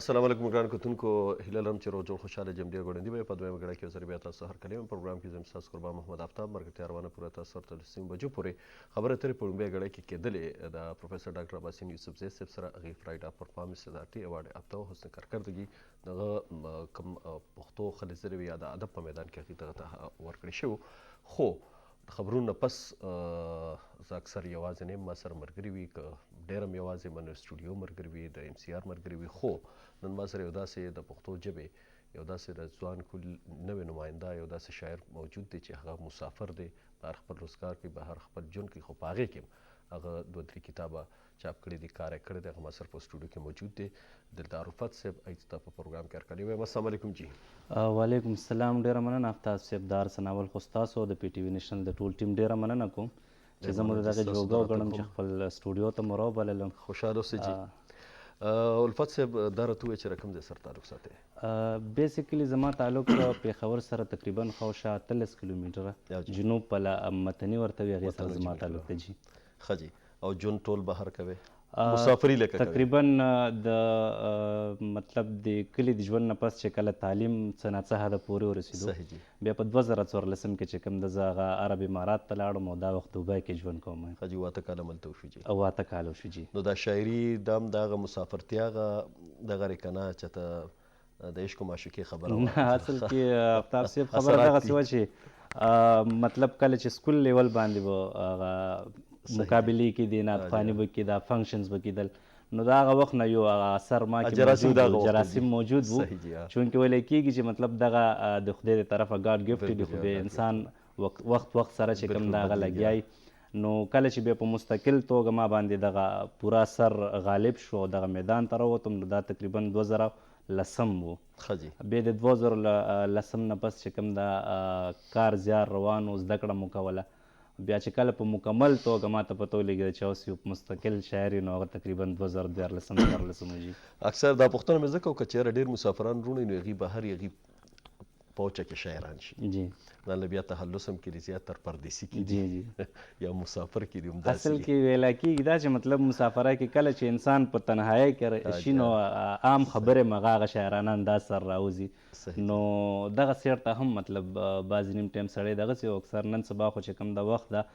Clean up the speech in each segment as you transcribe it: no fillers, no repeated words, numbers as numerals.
السلام علیکم ګران کتونکو هیله لرم چې روز جوړ خوشحاله جم ډېر ګړندي به په دویمه ګړۍ کې یو ځل بیا تاسو هر کلی پروګرام کې زه ستاسو قربان محمد آفتاب ملګرتیا روانه پوره تاسو سره تر 3 بجو پورې خبرې اترې په لومړۍ ګړۍ کې کېدلې د پروفیسر ډاکټر عباسین یوسف زی صاحب سره هغې فرایډ آف پرفارمنس صدارتي ایوارډ یافته حسن کارکردګي دغه کوم پښتو ښځې زرې وي یا د ادب په میدان کې هغې دغه ته ورکړی شوی خو د خبرونو نه پس زه اکثر یوازې نه یم ما سره ملګري وي که ډېر هم یوازې من سټوډیو ملګري وي د ایم سی آر ملګري وي خو نن ما سره یو داسې د پښتو ژبې یو داسې د ځوان کل نوی نماینده یو داسې شاعر موجود دی چې هغه مسافر دی بهر خپل روزګار کوي بهر خپل ژوند کوي خو په هغې کې هم هغه 2-3 کتابه چاپ کړي دي کار یې کړی دی هغه ما سره په سټوډیو کې موجود دی دلدار الفت صاحب هغې ته په پروګرام کې هرکلی وایم السلام علیکم جی وعلیکم السلام ډېره مننه افتاب صاحب دا هر څه ناول خو ستاسو د پی ټي وي نیشنل د ټول ټیم ډېره مننه کوم چې زه مو د دغه جوګه وګڼم چې خپل سټوډیو ته مو راوبللم خوشحاله اوسئ جی الفت صاحب دا راته ووایه چې رقم دې سره تعلق ساتئ بیسیکلی زما تعلق پېښور سره تقریبا خواوشا 13 کیلومیټره جنوب په متني ورته وي هغې سره زما تعلق دی جی ښه جی او ژوند ټول بهر کوئ مسافري لکه کوئ تقریبا د مطلب د کلي د ژوند نه پس چې کله تعلیم څه نه څه حده پورې ورسېدو بیا په 2014 کې چې کوم د زه هغه عرب امارات ته لاړم او دا وخت دوبۍ کې ژوند کوم ښه جي 8 کاله هلته وشو جي 8 کاله وشو جي نو دا شاعري دا هم د هغه مسافرتیا هغه دغه رې که نه چې ته د عشق و معشوقې خبره نه اصل کې افتاب صاحب خبره دغسې وه چې مطلب کله چې سکول لیول باندې به هغه مقابلې کې دي نعتخواني به کېده فنکشنز به کېدل نو د هغه وخت نه یو اثر ما کې جراثیم موجود و چونکې ویلی کېږي چې مطلب دغه د خدای د طرفه ګاډ ګفټ دی خو د انسان وخت سره چې کوم د هغه لګیای نو کله چې بیا په مستقل توګه ما باندې دغه پوره اثر غالب شو او دغه میدان ته راووتم نو دا تقریبا 2010 و بیا د 2010 نه پس چې کوم د کار زیار روان و زده کړه مو کوله بیا چې کله په مکمل توګه ما ته پته ولګېده چې اوس یو مستقل شاعر نو هغه تقریبا 2014 جي اکثر دا پوښتنه مې ځکه وکړه چې یاره ډېر مسافران وروڼه نو هغوی بهر هغوی پوچه کې شاعران شي جی دا له بیا تخلص هم کړي زیات تر پردیسي کې دي یا مسافر کې دي همداسې اصل کې ویلا کېږي دا چې مطلب مسافرۍ کې کله چې انسان په تنهایۍ کې شي نو عام خبرې مغه هغه شاعرانه انداز سره راوځي نو دغه سیر ته هم مطلب بعضې نیم ټایم سړی دغسې او اکثر نن سبا خو چې کوم د وخت ده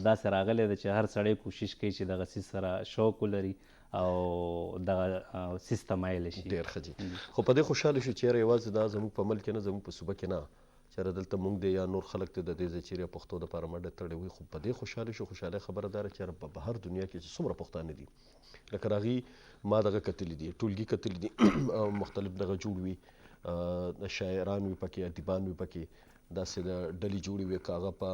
داسې راغلی ده چې هر سړی کوشش کوي چې دغه څیز سره شوق ولري او دغه سیس ته مایله شي ډېر ښه جي خو په دې خوشحاله شو چې یاره یوازې دا زموږ په ملک کې نه زموږ په صوبه کې نه چېرې دلته موږ دی یا نور خلک دی د دې ځای چیرې پښتو دپاره منډه تړې وي خو په دې خوشحاله شو خوشحالۍ خبره دا ده چې یاره په بهر دنیا کې چې څومره پښتانه دي لکه هغوی ما دغه کتلي دي ټولګي کتلي دي او مختلف دغه جوړ وي شاعران وي پکې ادیبان وي پکې داسې د ډلې جوړې وي که هغه په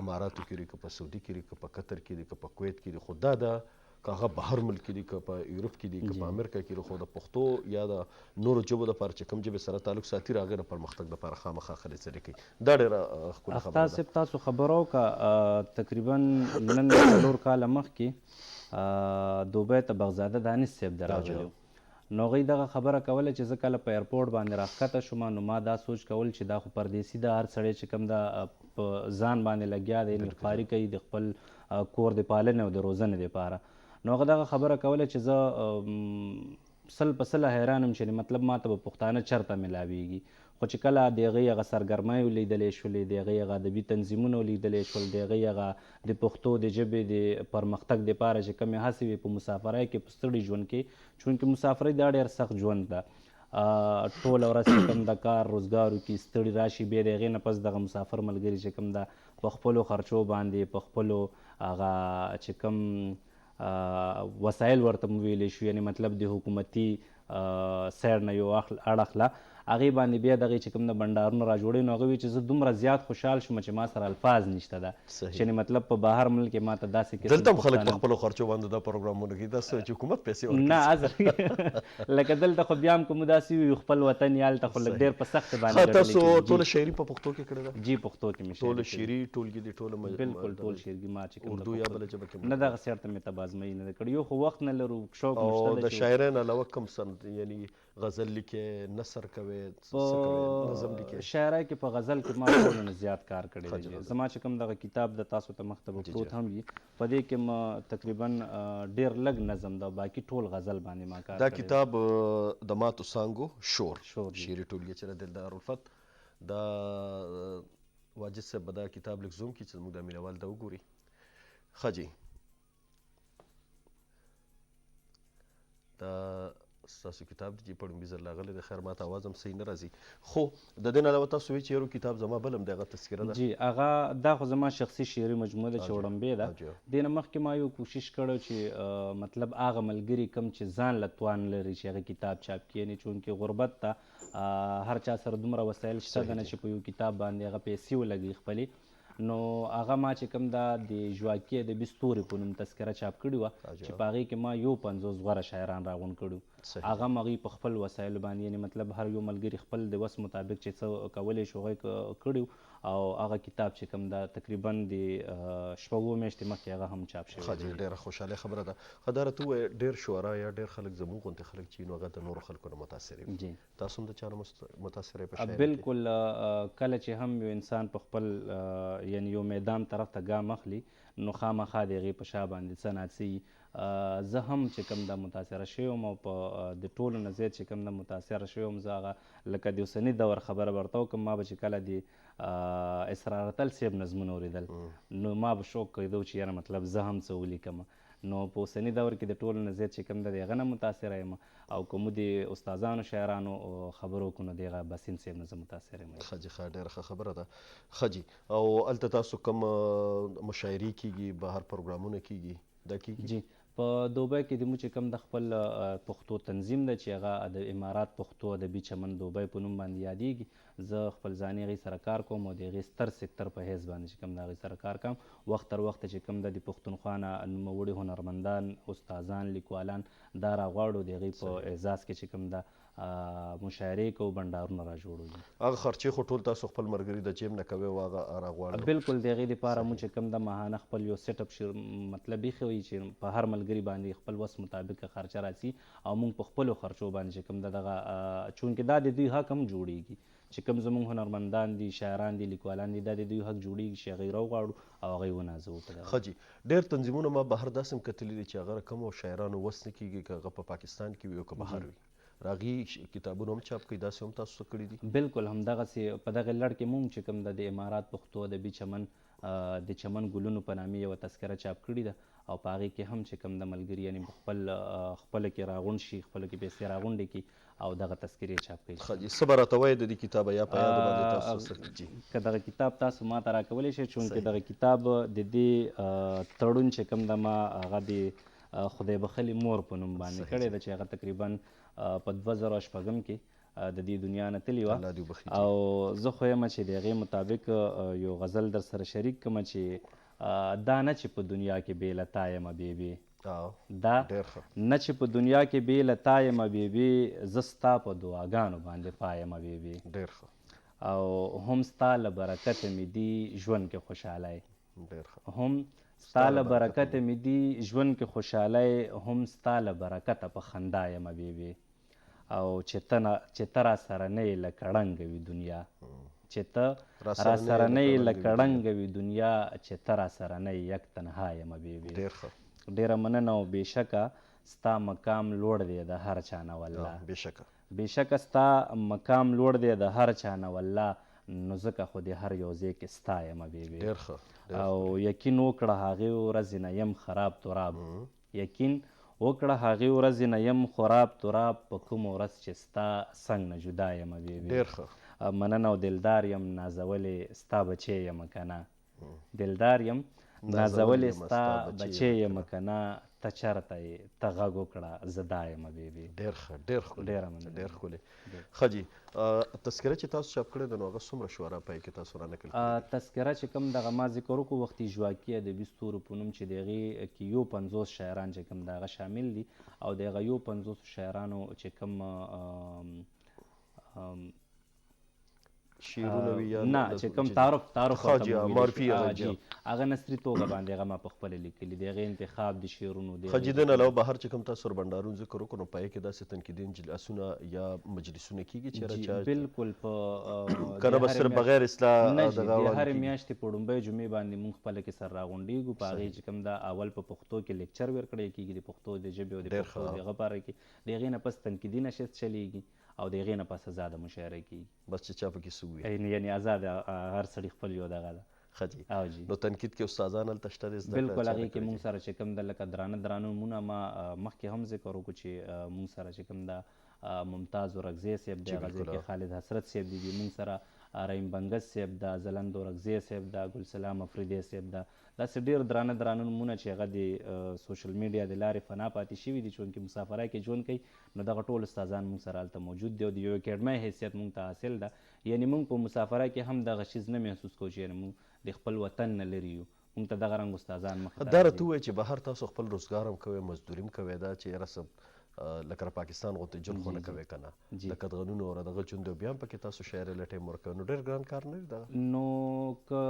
اماراتو کې وي که په سعودي کې وي که په قطر کې دي که په کویت کې دي خو دا ده که هغه بهر ملک کې دي که په یورپ کې دي که په امریکا کې دي خو د پښتو یا د نورو ژبو دپاره چې کوم ژبې سره تعلق ساتي د هغې د پرمختګ دپاره خامخا هلې څلې کوي دا ډېره ښکلې خبره ده صاحب تاسو خبره وکړه تقریبا نن 4 کاله مخکې دوبۍ ته بغزاده دانش صاحب د راغلی نو هغوی دغه خبره کوله چې زه کله په ایرپورټ باندې راښکته شوم نو ما دا سوچ کول چې دا خو پردیسي ده هر سړی چې کوم دا په ځان باندې لګیا دی نرخواري کوي د خپل کور د پالنې او د روزنې دپاره نو هغه دغه خبره کوله چې زه سل په سله حیران یم چې مطلب ما ته به پښتانه چېرته میلاویږي خو چې کله د هغوی هغه سرګرمۍ ولیدلی شولې د هغوی هغه ادبي تنظیمونه ولیدلی شول د هغوی هغه د پښتو د ژبې د پرمختګ دپاره چې کومې هڅې وي په مسافرۍ کې په ستړي ژوند کې چونکې مسافرۍ دا ډېر سخت ژوند ده ټوله ورځ چې کوم د کار روزګارو کې ستړي راشي بیا د هغې نه پس دغه مسافر ملګري چې کوم ده په خپلو خرچو باندې په خپلو هغه چې کوم وسایل ورته مو ویلی شو یعنې مطلب د حکومتي سایډ نه یو اړخ له هغې باندې بیا دغې چې کوم د بنډارونه را جوړوي نو هغه وایي چې زه دومره زیات خوشحال شوم چې ما سره الفاظ نشته ده چې مطلب په بهر ملک کې ما ته داسې دلته هم خلک په خپلو خرچو باندې دا پروګرامونه کوي داسې چې حکومت پیسې ورکوي نه اصل لکه دلته خو بیا هم که مو داسې وي خپل وطن یې هلته خو لږ ډېر په سختې باندې تاسو ټوله شاعري په پښتو کې کړې ده جي پښتو کې مې ټوله شعري ټولګي دي ټوله بلکل ټول شعرګي ما چې اردو یا بله ژبه کې نه دغه سیر ته مې تبازمایي نه ده کړې یو خو وخت نه لرو شوق او د شاعرانو علاوه کوم سند یعنی غزل لیکې نثر کوې په شاعرۍ کې په غزل کې ما ټولو نه زیات کار کړی دی. زما چې کوم دغه کتاب د تاسو ته مخ ته به پروت هم وي، په دې کې ما تقریبا ډېر لږ نظم ده، باقي ټول غزل باندې ما کار دا کړی. کتاب د ماتو څانګو شور دی. شعري ټولګې چې د دلدار الفت دا واجد صاحب به دا کتاب لږ زوم کړي چې زموږ دا مینوال دا وګوري. ښه جي، دا ستاسو کتاب دی چې په لومړي ځل راغلی دی. خیر ماته اواز هم صحیح نه راځي، خو د دې نه علاوه تاسو وایي چې یو کتاب زما بل هم دی، هغه تذکره ده. جی هغه دا خو زما شخصي شعري مجموعه ده چې وړاندې ده. دې نه مخکې ما یو کوشش کړی چې مطلب هغه ملګري کم چې ځان له توان لري چې هغه کتاب چاپ کړي، یعنې چونکې غربت ته هر چا سره دومره وسایل شته ده نه چې په یو کتاب باندې هغه پیسې ولګوي خپلې. نو هغه ما چې کوم دا د ژواکي ادبي ستوري په نوم تذکره چاپ کړې وه چې په هغې کې ما یو 50 غوره شاعران راغونډ کړي. هغه هم هغوی په خپل وسایلو باندې، یعنې مطلب هر یو ملګري خپل د وس مطابق چې څه کولی شو هغوی کړي، او هغه کتاب چې کوم دا تقریبا د شپږو میاشتې مخکې هغه هم چاپ شوی. ښه جي، ډېره خوشحالۍ خبره ده. ښه دا راته ووایه، ډېر شعرا یا ډېر خلک زموږ غوندې خلک چې نو هغه د نورو خلکو نه متاثر وي. تاسو هم د چا نه متاثر یې په شاعرۍ کې؟ بالکل، کله چې هم یو انسان په خپل یعنې یو میدان طرف ته ګام اخلي نو خامخا د هغې په شا باندې څه ناڅه. زه هم چې کوم دا متاثره شوی وم، او په د ټولو نه زیات چې کوم دا متاثره شوی وم، زه هغه لکه د اوسني دور خبره به ورته وکړم، ما به چې کله د اسرار اتل صاحب نظمونه اورېدل نو ما به شوق کېدو چې یاره مطلب زه هم څه ولیکم. نو په اوسني دور کې د ټولو نه زیات چې کوم ده د هغه نه متاثره یم، او که مو د استادانو شاعرانو خبرو وکړو نو د هغه باسین صاحب نه زه متاثر یم. ښه جي، ښه، ډېره ښه خبره ده. ښه جي، او هلته تاسو کوم مشاعرې کېږي، بهر پروګرامونه کېږي، دا کېږي؟ جی، په دوبۍ کې د مو چې کوم د خپل پښتو تنظیم ده چې هغه د امارات پښتو ادبي چمن دوبۍ په نوم باندې یادیږي. زه خپل ځاني هغې سره کار کوم، او د هغې ستر سکتر په حیث باندې چې کوم د هغې سره کار کوم. وخت تر وخته چې کوم د پښتونخوا نه نوموړي هنرمندان، استادان، لیکوالان دا راغواړو د هغې په اعزاز کې چې کوم ده مشاعرې کوو، بنډارونه را جوړوي. هغه خرچې خو ټول تاسو خپل ملګري د جیب نه کوئ او هغه راغواړو؟ بالکل، د هغې دپاره مو چې کوم ده ماهانه خپل یو سیټ اپ مطلب ایښی وي چې په هر ملګري باندې خپل وس مطابق خرچه راځي، او موږ په خپلو خرچو باندې چې کوم ده دغه چونکې دا د دوی حق هم جوړیږي چې کوم زموږ هنرمندان دي، شاعران دي، لیکوالان دي، دا د دوی حق جوړیږي چې هغوی راوغواړو او هغوی ونازوو په دغه. ښه جي، ډېر تنظیمونه ما بهر داسې هم کتلي دي چې هغه کومو شاعرانو وس نه کېږي که هغه په پاکستان کې وي او که بهر وي، هغې کتابونه هم چاپ کوي، داسې هم تاسو څه کړي دي؟ بالکل، همدغسې په دغې لړ کې موږ چې کوم د امارات پښتو ادبي چمن د چمن ګلونو په نامې یوه تذکره چاپ کړې ده، او په هغې کې هم چې کوم د ملګري یعنې خپله کې راغونډ شي، خپله کې پیسې راغونډې کړي او دغه تذکرې چاپ کوي. ښه جي، څه به راته وایې د دې کتابه، یا په یادو باندې تاسو څه جي؟ که دغه کتاب تاسو ما ته راکولی شئ، چونکې دغه کتاب د دې تړون چې کوم ده ما هغه د خدای بخلي مور په نوم باندې کړی ده، چې هغه تقریبا په 2006 کې د دې دنیا نه تللې وه، او زه خو یم چې د هغې مطابق یو غزل در سره شریک کړم چې دا نه چې په دنیا کې بې له تا یمه بیبې، دا نه چې په دنیا کې بې له تا یمه بیبې، زه ستا په دعاګانو باندې پایمه بیبې، ډېر ښه، او هم ستا له برکته مې دي ژوند کې خوشحالی، ډېر ښه، هم ستا له برکته مې دي ژوند کې خوشحالی، هم ستا له برکته په خندا یمه بیبې، او چې ته را سره نه یې لکه ړنګه وي دنیا، چې ته را سره نه یې لکه ړنګه وي دنیا، چې ته را سره نه یې یک تنها یمه بیبې. ډېر ښه، ډېره مننه، او بېشکه ستا مقام لوړ دی د هر چا نه والله، بېشکه ستا مقام لوړ دی د هر چا نه والله، نو ځکه خو د هر یو ځای کې ستا یمه بیبې. ډېر ښه، او یقین وکړه هغې ورځې نه یم خراب تراب، یقین وکړه هغې ورځې نه یم خراب تراب، په کومه ورځ چې ستا څنګ نه جدا یمه بیبې. ډېر ښه، مننه، او دلدار یم نازولې ستا بچی یمه که نه، دلدار یم نازولې ستا بچی یمه که نه، ته چېرته یې ته غږ وکړه زه دا یمه بیبې. ډېر ښه، ډېر ښکلي، ډېره مننه، ډېر ښکلي. ښه جي، تذکره چې تاسو چاپ کړې ده نو هغه څومره شعرا پای کې تاسو رانقل کړي؟ تذکره چې کوم دغه ما ذکر وکړو وختي ژواکي ادبي ستورو په نوم چې د هغې کې یو 50 شاعران چې کوم د هغه شامل دي، او د هغه یو 50 شاعرانو چې کوم شعرونه وي یا نه چې کوم تعارف ها ورته جی، مو ویلی معرفي شي. هغه جی جی. هغه نثري توګه باندې هغه ما په خپله لیکلي د هغې انتخاب د شعرونو د ښه جي، دې نه علاوه بهر چې کوم تاسو وربنډارون ذکر وکړو نو په هغې کې داسې تنقیدي اجلاسونه یا مجلسونه کیږي جی چېرې بالکل په که نه به صرف بغیر اصلاح نه جی دغه د وړاندې هرې کیږي؟ میاشتې په ړومبۍ جمعې باندې مونږ خپله کې سر راغونډېږو په هغې چې کوم دا اول په پښتو کې لیکچر ورکړی کېږي د پښتو د ژبې او د ډېر پښتو ښه. د هغه باره کې د هغې نه پس تنقیدي نشست چلیږي او د هغې نه پس ازاده مشاعره کېږي. بس چې چا پکې څه ووایي. یعنې ازاد هر سړي خپل یو دغه ده. ښه جي. او جی نو تنقید کې استادان هلته شته د زده کړه بالکل چا هغې نه کې کړې مونږ دي؟ سره چې کوم د لکه درانه نومونه ما مخکې هم ذکر وکړو چې مونږ سره چې کوم دا ممتاز اورکزی صاحب دی، جی، هغه ځای بالکل. کې خالد حسرت صاحب دي، مونږ سره رحیم بنګس صاحب دا، ځلند اورکزی صاحب دا، ګلسلام افریدی صاحب دا، داسې ډېر درانه نومونه چې هغه د سوشل میډیا د لارې فنا پاتې شوي دي، چونکې مسافرۍ کې ژوند کوي نو دغه ټول استادان مونږ سره هلته موجود دي او د یو اکیډمۍ حیثیت مونږ ته حاصل ده. یعنې مونږ په مسافرۍ کې هم دغه چیز نه محسوس کوو چې یعنې مونږ د خپل وطن نه لرې یو، مونږ ته دغه رنګ استادان مخې ته دا راځي. راته ووایي چې بهر تاسو خپل روزګار هم کوئ، مزدوري هم کوئ، دا چې رسم لکه د پاکستان غوندې ژوند خو نه کوئ که نه، جی. د قدغنونو او دغه ژوند دی، بیا هم پکې تاسو شاعرۍ له ټایم ورکوئ، نو ډېر ګران کار نه وي دغه؟ نو که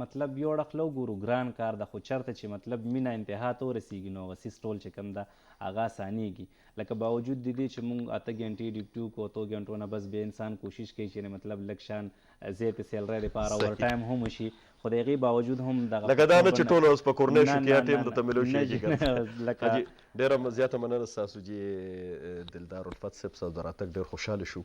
مطلب یو اړخ له وګورو ګران کار ده، خو چېرته چې مطلب مینه انتها ته ورسېږي نو هغه سیز ټول چې کوم ده هغه اسانېږي. لکه باوجود د دې چې مونږ 8 ګنټې ډیوټي وکړو، 8 ګنټو نه بس بیا انسان کوشش کوي چې مطلب لږ شان زیاتې سیلرۍ دپاره صحیح. اوور ټایم هم وشي، خو د هغې باوجود هم دغه لکه دا نه چې ټول اوس په کورنۍ شو کې یا ټیم نه، درته ملو نه شي جی، کېږي. لکه حاجي ډېره زیاته مننه ستاسو جي دلدار الفت صاحب، ستاسو د راتګ ډېر خوشحاله شو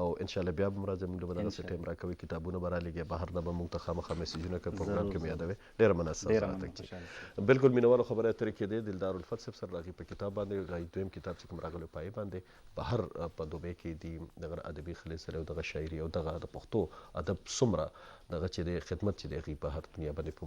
او انشاءالله بیا به هم راځئ، موږ له به دغسې ټایم راکوئ، کتابونه به رالېږئ، بهر نه به موږ ته خامخا میسیجونه کوئ، پروګرام کې مې یادوئ. ډېره مننه ستاسو ډېره راتګ مننه، جي. خوشحاله. بالکل مینوالو خبرې اترې کېدې دلدار الفت صاحب سره د هغې په کتاب باندې، هغه دویم کتاب چې کوم راغلی په هغې باندې بهر په دوبۍ کې دي دغه ادبي خلې سره او دغه شاعري او دغه د پښتو ادب څومره دغه چې د خدمت چې د هغې په هر دنیا باندې په